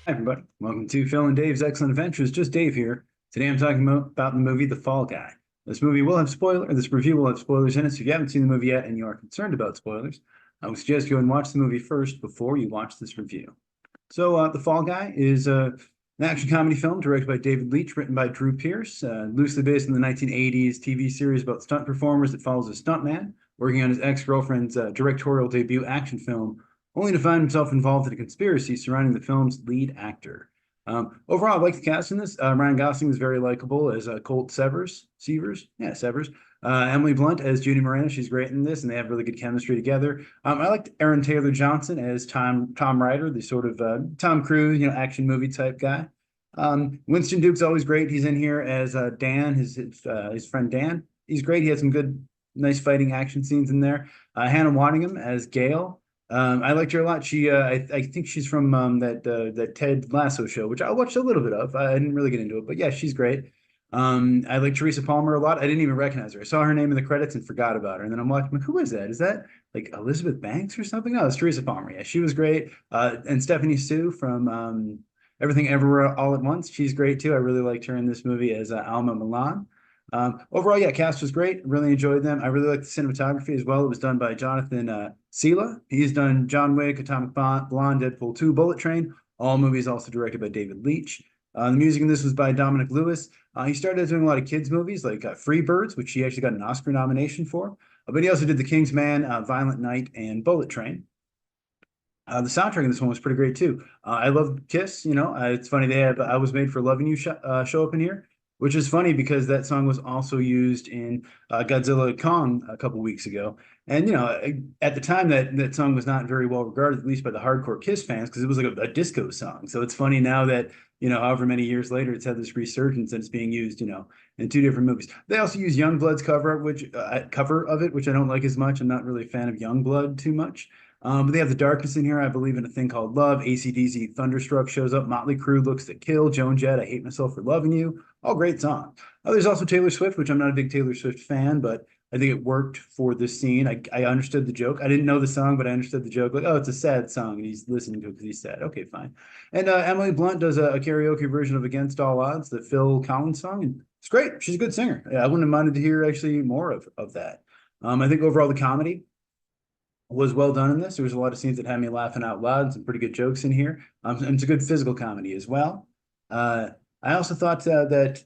Hi, everybody. Welcome to Phil and Dave's Excellent Adventures. Just Dave here. Today I'm talking about the movie The Fall Guy. This review will have spoilers in it, so if you haven't seen the movie yet and you are concerned about spoilers, I would suggest you go and watch the movie first before you watch this review. The Fall Guy is an action comedy film directed by David Leitch, written by Drew Pearce, loosely based on the 1980s TV series about stunt performers that follows a stuntman working on his ex-girlfriend's directorial debut action film, only to find himself involved in a conspiracy surrounding the film's lead actor. Overall, I like the cast in this. Ryan Gosling is very likable as Colt Severs. Emily Blunt as Judy Moreno. She's great in this, and they have really good chemistry together. I liked Aaron Taylor Johnson as Tom Ryder, the sort of Tom Cruise, action movie type guy. Winston Duke's always great. He's in here as Dan, his friend Dan. He's great. He had some good, nice fighting action scenes in there. Hannah Waddingham as Gail. I liked her a lot. I think she's from that Ted Lasso show, which I watched a little bit of. I didn't really get into it, but yeah, she's great. I like Teresa Palmer a lot. I didn't even recognize her. I saw her name in the credits and forgot about her. And then I'm like, who is that? Is that like Elizabeth Banks or something? No, it's Teresa Palmer. Yeah, she was great. And Stephanie Sue from Everything Everywhere All at Once. She's great too. I really liked her in this movie as Alma Milan. Overall, yeah, cast was great. Really enjoyed them. I really liked the cinematography as well. It was done by Jonathan Sela. He's done John Wick, Atomic Blonde, Deadpool 2, Bullet Train. All movies also directed by David Leitch. The music in this was by Dominic Lewis. He started doing a lot of kids' movies like Free Birds, which he actually got an Oscar nomination for. But he also did The King's Man, Violent Night, and Bullet Train. The soundtrack in this one was pretty great too. I love Kiss. It's funny they have "I Was Made for Loving You" show up in here, which is funny because that song was also used in Godzilla Kong a couple weeks ago. And at the time that song was not very well regarded, at least by the hardcore Kiss fans, because it was like a disco song. So it's funny now that however many years later, it's had this resurgence and it's being used, in two different movies. They also use Youngblood's cover of it, which I don't like as much. I'm not really a fan of Youngblood too much. But they have The Darkness in here. I believe in a thing called Love. AC/DC Thunderstruck shows up. Motley Crue, Looks to Kill. Joan Jett, I Hate Myself for Loving You. All great songs. There's also Taylor Swift, which I'm not a big Taylor Swift fan, but I think it worked for this scene. I understood the joke. I didn't know the song, but I understood the joke. Like, oh, it's a sad song, and he's listening to it because he's sad. Okay, fine. And Emily Blunt does a karaoke version of Against All Odds, the Phil Collins song, and it's great. She's a good singer. Yeah, I wouldn't have minded to hear actually more of that. I think overall the comedy was well done in this. There was a lot of scenes that had me laughing out loud and some pretty good jokes in here. And it's a good physical comedy as well. I also thought that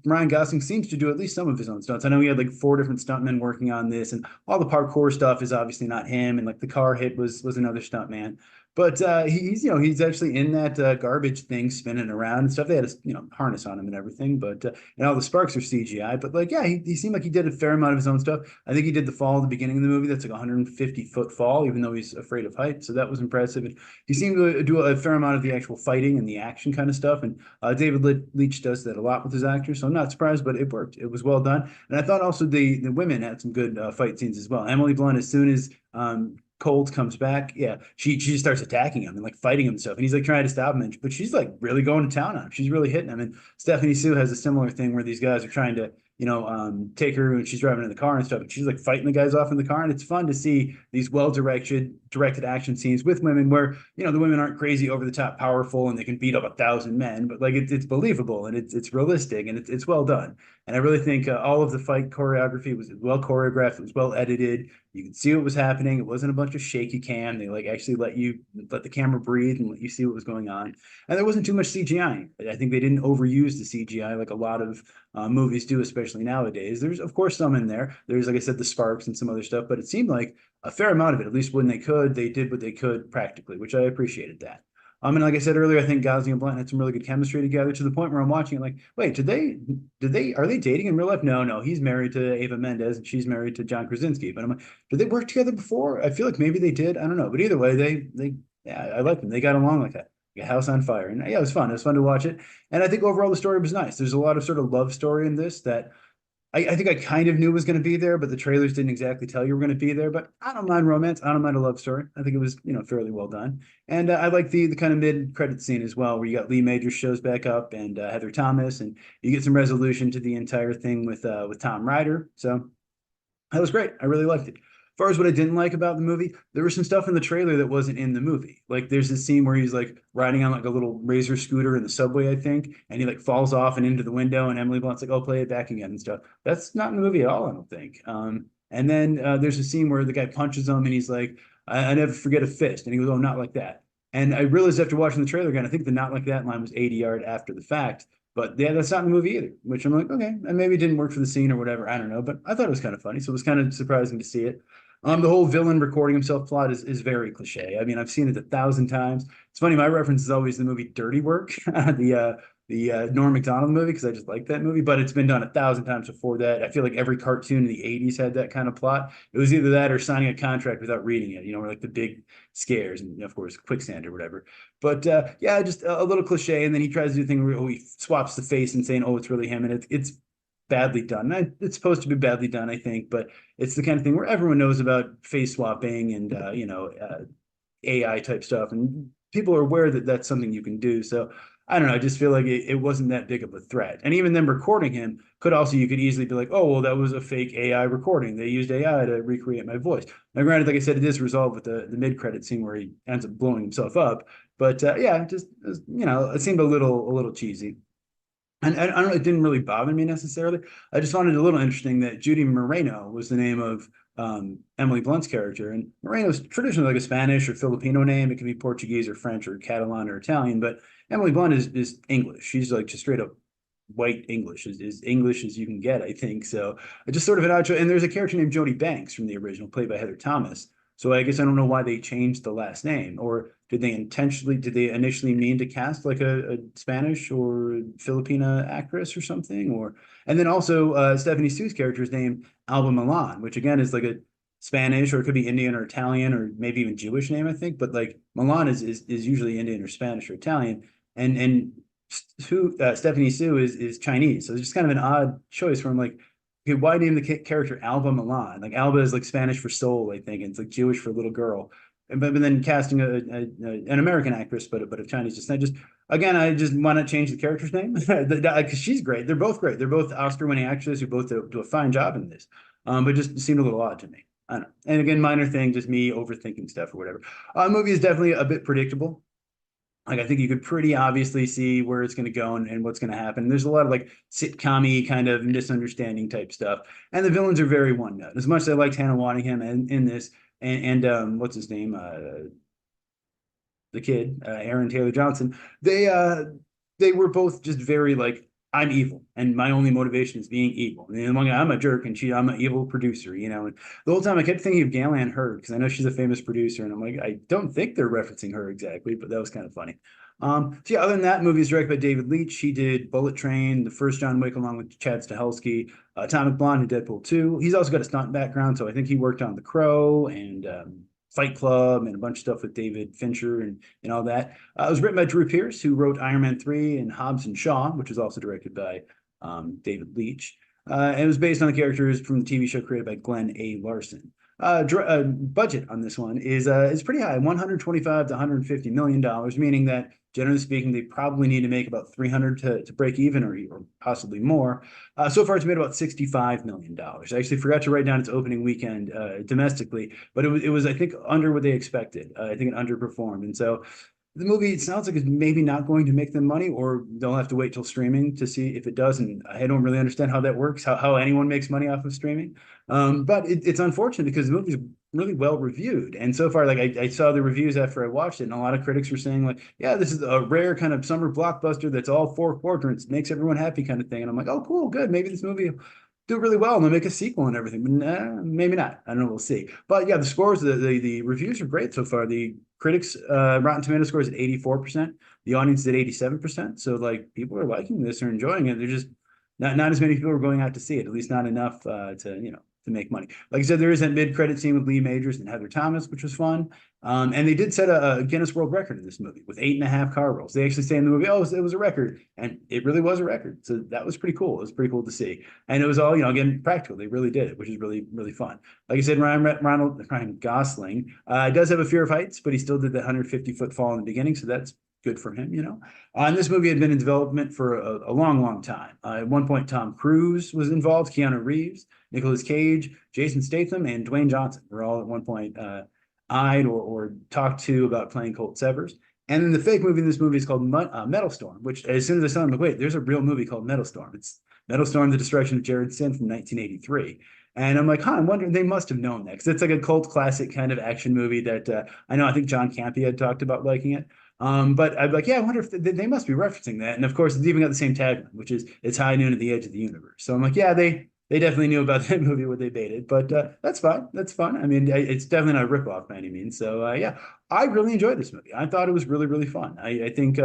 Ryan Gosling seems to do at least some of his own stunts. I know he had like four different stuntmen working on this, and all the parkour stuff is obviously not him, and like the car hit was another stuntman. But he's actually in that garbage thing spinning around and stuff. They had a harness on him and everything, but and all the sparks are CGI. But like yeah, he seemed like he did a fair amount of his own stuff. I think he did the fall at the beginning of the movie. That's like a 150-foot fall, even though he's afraid of heights. So that was impressive. And he seemed to do a fair amount of the actual fighting and the action kind of stuff. And David Leitch does that a lot with his actors, so I'm not surprised, but it worked. It was well done. And I thought also the women had some good fight scenes as well. Emily Blunt, as soon as Colt comes back, yeah, she just starts attacking him and like fighting him and stuff. And he's like trying to stop him, but she's like really going to town on him. She's really hitting him. And Stephanie Sue has a similar thing where these guys are trying to take her and she's driving in the car and stuff. And she's like fighting the guys off in the car. And it's fun to see these directed action scenes with women where, the women aren't crazy over the top powerful and they can beat up 1,000 men, but like it's believable and it's realistic and it's well done. And I really think all of the fight choreography was well choreographed. It was well edited. You could see what was happening. It wasn't a bunch of shaky cam. They like actually let the camera breathe and let you see what was going on. And there wasn't too much CGI. I think they didn't overuse the CGI like a lot of movies do, especially nowadays. There's of course some in there. There's like I said, the sparks and some other stuff, but it seemed like a fair amount of it, at least when they did what they could practically, which I appreciated that. And like I said earlier, I think Gosling and Blunt had some really good chemistry together to the point where I'm watching it like, wait, are they dating in real life? No, he's married to Ava Mendes and she's married to John Krasinski. But I'm like, did they work together before? I feel like maybe they did. I don't know. But either way, yeah, I like them. They got along like that. Like a house on fire. And yeah, it was fun. It was fun to watch it. And I think overall the story was nice. There's a lot of sort of love story in this that I think I kind of knew was going to be there, but the trailers didn't exactly tell you were going to be there. But I don't mind romance. I don't mind a love story. I think it was, fairly well done. And I like the kind of mid-credit scene as well, where you got Lee Majors shows back up and Heather Thomas, and you get some resolution to the entire thing with Tom Ryder. So that was great. I really liked it. far as what I didn't like about the movie, there was some stuff in the trailer that wasn't in the movie. Like there's this scene where he's like riding on like a little razor scooter in the subway, I think, and he like falls off and into the window, and Emily Blunt's like, "Oh, play it back again" and stuff. That's not in the movie at all, I don't think. And then there's a scene where the guy punches him, and he's like, I never forget a fist," and he goes, "Oh, not like that." And I realized after watching the trailer again, I think the "not like that" line was 80 yard after the fact. But yeah, that's not in the movie either, which I'm like, okay, and maybe it didn't work for the scene or whatever. I don't know, but I thought it was kind of funny, so it was kind of surprising to see it. The whole villain recording himself plot is very cliche. I mean, I've seen it 1,000 times. It's funny. My reference is always the movie Dirty Work, the Norm Macdonald movie, because I just like that movie. But it's been done 1,000 times before that. I feel like every cartoon in the '80s had that kind of plot. It was either that or signing a contract without reading it. You know, or like the big scares and of course quicksand or whatever. But yeah, just a little cliche. And then he tries to do a thing where he swaps the face and saying, "Oh, it's really him," and it's badly done. It's supposed to be badly done, I think, but it's the kind of thing where everyone knows about face swapping and AI type stuff, and people are aware that that's something you can do. So I don't know. I just feel like it wasn't that big of a threat. And even them recording him could also, you could easily be like, "Oh, well, that was a fake AI recording. They used AI to recreate my voice." Now, granted, like I said, it is resolved with the mid credit scene where he ends up blowing himself up. But yeah, just it seemed a little cheesy. And I don't know, it didn't really bother me necessarily. I just found it a little interesting that Judy Moreno was the name of Emily Blunt's character. And Moreno is traditionally like a Spanish or Filipino name. It can be Portuguese or French or Catalan or Italian, but Emily Blunt is English. She's like just straight up white English, as English as you can get, I think. So just sort of an odd choice. And there's a character named Jodie Banks from the original, played by Heather Thomas. So I guess I don't know why they changed the last name, or did they initially mean to cast like a Spanish or Filipina actress or something? Or and then also Stephanie Sue's character is named Alba Milan, which again is like a Spanish or it could be Indian or Italian or maybe even Jewish name, I think. But like Milan is usually Indian or Spanish or Italian, and who Stephanie Sue is Chinese. So it's just kind of an odd choice where I'm like, okay, why name the character Alba Milan? Like Alba is like Spanish for soul, I think, and it's like Jewish for little girl. But then casting an American actress, but of Chinese descent. Just again, I just want to change the character's name because she's great. They're both great. They're both Oscar-winning actresses who both do a fine job in this. But just seemed a little odd to me. I don't know. And again, minor thing, just me overthinking stuff or whatever. Movie is definitely a bit predictable. Like I think you could pretty obviously see where it's going to go and what's going to happen. There's a lot of like sitcom-y kind of misunderstanding type stuff, and the villains are very one note. As much as I liked Hannah Waddingham in this, and what's his name, the kid, Aaron Taylor Johnson, they were both just very like, I'm evil, and my only motivation is being evil. And one guy, I'm a jerk, and I'm an evil producer, you know. And the whole time I kept thinking of Gallan Hurd because I know she's a famous producer, and I'm like, I don't think they're referencing her exactly, but that was kind of funny. So yeah, other than that, movie is directed by David Leitch. He did Bullet Train, the first John Wick, along with Chad Stahelski, Atomic Blonde, and Deadpool 2. He's also got a stunt background, so I think he worked on The Crow and Fight Club and a bunch of stuff with David Fincher and all that. It was written by Drew Pearce, who wrote Iron Man 3 and Hobbs and Shaw, which was also directed by David Leitch. And it was based on the characters from the TV show created by Glenn A. Larson. Budget on this one is pretty high, $125 to $150 million, meaning that generally speaking, they probably need to make about 300 to break even or possibly more. So far, it's made about $65 million. I actually forgot to write down its opening weekend domestically, but it was I think under what they expected. I think it underperformed, and so the movie, it sounds like it's maybe not going to make them money, or they'll have to wait till streaming to see if it does. And I don't really understand how that works, how anyone makes money off of streaming. But it's unfortunate because the movie's really well reviewed. And so far, like I saw the reviews after I watched it, and a lot of critics were saying, like, yeah, this is a rare kind of summer blockbuster that's all four quadrants, makes everyone happy kind of thing. And I'm like, oh, cool, good. Maybe this movie do really well and they'll make a sequel and everything. But nah, maybe not. I don't know. We'll see. But yeah, the scores, the reviews are great so far. The critics Rotten Tomato score is at 84%. The audience is at 87%. So like people are liking this or enjoying it. They're just not as many people are going out to see it, at least not enough to make money. Like I said, there is that mid-credit scene with Lee Majors and Heather Thomas, which was fun. And they did set a Guinness World Record in this movie with 8.5 car rolls. They actually say in the movie, oh, it was a record. And it really was a record. So that was pretty cool. It was pretty cool to see. And it was all, again, practical. They really did it, which is really, really fun. Like I said, Ryan Gosling does have a fear of heights, but he still did the 150-foot fall in the beginning. So that's good for him, you know. And this movie had been in development for a long, long time. At one point, Tom Cruise was involved, Keanu Reeves, Nicolas Cage, Jason Statham, and Dwayne Johnson were all at one point eyed or talked to about playing Colt Severs. And then the fake movie in this movie is called Metal Storm, which as soon as I saw it, I'm like, wait, there's a real movie called Metal Storm. It's Metal Storm, The Destruction of Jared Sin from 1983. And I'm like, I'm wondering, they must have known that because it's like a cult classic kind of action movie that I think John Campea had talked about liking it. But I'm like, yeah, I wonder if they must be referencing that. And of course, it's even got the same tagline, which is "It's high noon at the edge of the universe." So I'm like, yeah, they definitely knew about that movie when they made it. But that's fine. That's fun. I mean, it's definitely not a ripoff by any means. So yeah, I really enjoyed this movie. I thought it was really, really fun. I think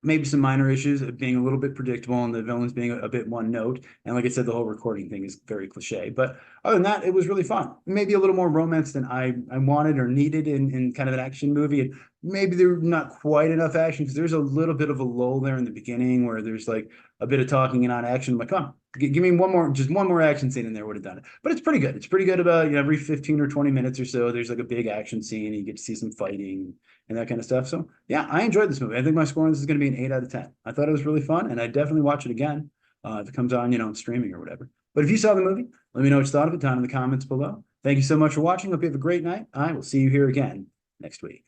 maybe some minor issues of being a little bit predictable and the villains being a bit one note. And like I said, the whole recording thing is very cliche. But other than that, it was really fun. Maybe a little more romance than I wanted or needed in kind of an action movie. And maybe there's not quite enough action because there's a little bit of a lull there in the beginning where there's like a bit of talking and not action. I'm like, come on, give me just one more action scene in there would have done it. But it's pretty good. It's pretty good about every 15 or 20 minutes or so. There's like a big action scene. And you get to see some fighting and that kind of stuff. So yeah, I enjoyed this movie. I think my score on this is going to be an 8 out of 10. I thought it was really fun, and I definitely watch it again if it comes on, streaming or whatever. But if you saw the movie, let me know what you thought of it down in the comments below. Thank you so much for watching. Hope you have a great night. I will see you here again next week.